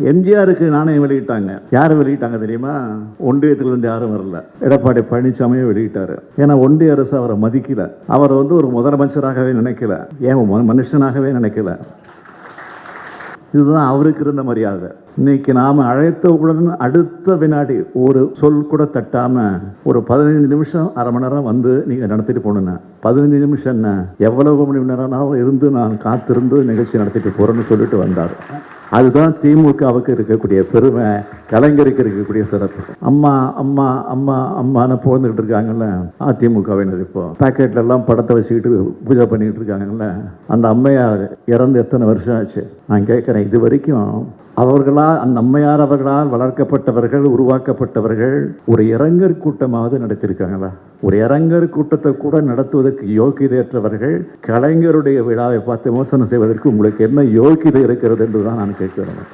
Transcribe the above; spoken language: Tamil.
எம்ஜிஆருக்கு நாணயம் வெளியிட்டாங்க. யார் வெளியிட்டாங்க தெரியுமா? ஒன்றியத்திலிருந்து யாரும் வரல, எடப்பாடி பழனிசாமியே வெளியிட்டாரு. ஏன்னா ஒன்றிய அரசு அவரை மதிக்கல, அவர் ஒரு முதலமைச்சராகவே நினைக்கல, ஏன் மனுஷனாகவே நினைக்கல. இதுதான் அவருக்கு இருந்த மரியாதை. இன்னைக்கு நாம அழைத்தவுடன் அடுத்த வினாடி ஒரு சொல் கூட தட்டாம ஒரு 15 நிமிஷம் அரை மணி நேரம் வந்து நீங்க நடத்திட்டு போன 15 நிமிஷம் என்ன, எவ்வளவு மணி நேரம் இருந்து நான் காத்திருந்து நிகழ்ச்சி நடத்திட்டு போறேன்னு சொல்லிட்டு வந்தார். அதுதான் திமுகவுக்கு இருக்கக்கூடிய பெருமை, கலைஞருக்கு இருக்கக்கூடிய சிறப்பு. அம்மா அம்மா அம்மா அம்மான்னு போந்துகிட்டு இருக்காங்கல்ல அதிமுகவினர். இப்போ பாக்கெட்ல எல்லாம் படத்தை வச்சுக்கிட்டு பூஜை பண்ணிட்டு இருக்காங்கல்ல, அந்த அம்மையார் இறந்து எத்தனை வருஷம் ஆச்சு? நான் கேட்கிறேன், இது வரைக்கும் அந்த அம்மையார் அவர்களால் வளர்க்கப்பட்டவர்கள், உருவாக்கப்பட்டவர்கள் ஒரு இரங்கற் கூட்டமாவது நடத்தியிருக்காங்களா? ஒரு இரங்கற் கூட்டத்தை கூட நடத்துவதற்கு யோகியதையற்றவர்கள் கலைஞருடைய விழாவை பார்த்து விமர்சனம் செய்வதற்கு உங்களுக்கு என்ன யோகியதை இருக்கிறது என்றுதான் நான் கேட்கிறேன்.